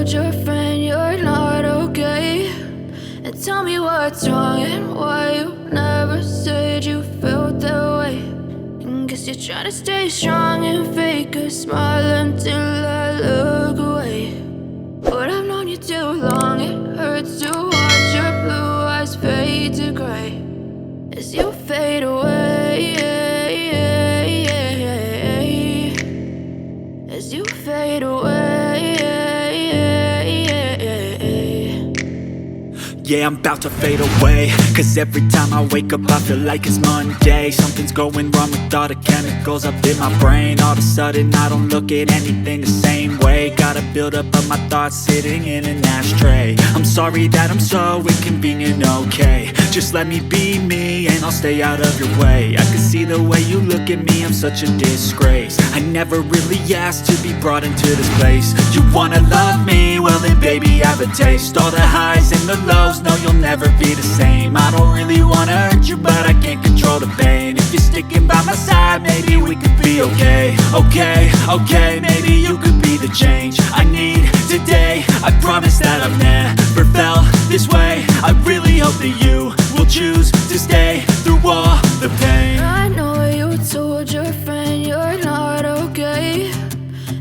told your friend you're not okay, and tell me what's wrong and why you never said you felt that way. And guess you're trying to stay strong and fake a smile until I look away. But I've known you too long, it hurts to watch your blue eyes fade to gray as you fade away, as you fade away. Yeah, I'm about to fade away, cause every time I wake up I feel like it's Monday. Something's going wrong with all the chemicals up in my brain. All of a sudden I don't look at anything the same way. Got a buildup of my thoughts sitting in an ashtray. I'm sorry that I'm so inconvenient, okay. Just let me be me and I'll stay out of your way. I can see the way you look at me, I'm such a disgrace. I never really asked to be brought into this place. You wanna love me? Well then baby, have a taste. All the highs and the lows, no, you'll never be the same. I don't really wanna hurt you, but I can't control the pain. If you're sticking by my side, maybe we could be okay. Okay, maybe you could be the change I need today. I promise that I've never felt this way. I really hope that you will choose to stay through all the pain. I know you told your friend you're not okay,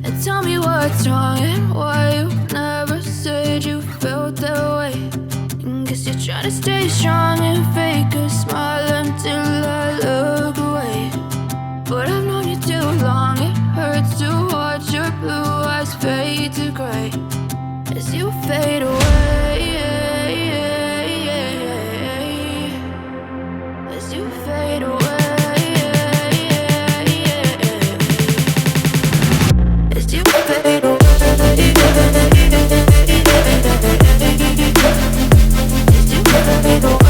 and tell me what's wrong and why you never said you felt that way. And guess you're trying to stay strong and fake a smile until I look away. But I've known you too long, it hurts to watch your blue eyes fade to gray as you fade away, as you fade away. As you fade away, as you fade away.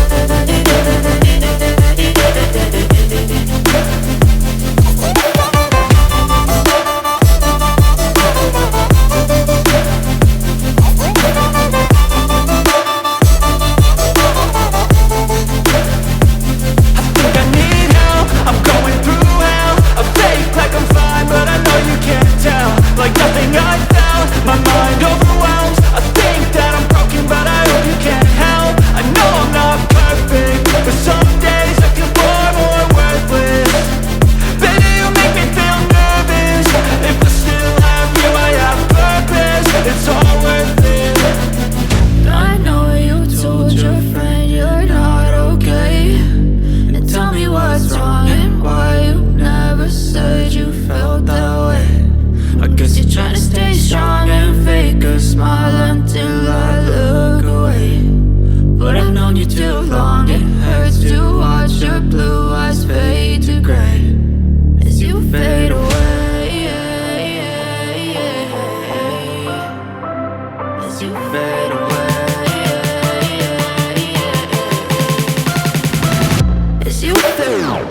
Like nothing I found, my mind overwhelms. I think that I'm broken, but I hope you can't help. I know I'm not perfect, but some days I feel far more worthless. Baby, you make me feel nervous. If I still have you, I have purpose. It's all worth it. I know you told your friend you're not okay, and tell me what's wrong and why you never said you felt that way. I guess you're trying to stay strong and fake a smile until I look away. But I've known you too long, it hurts to watch your blue eyes fade to gray as you fade away, as you fade away, as you fade away.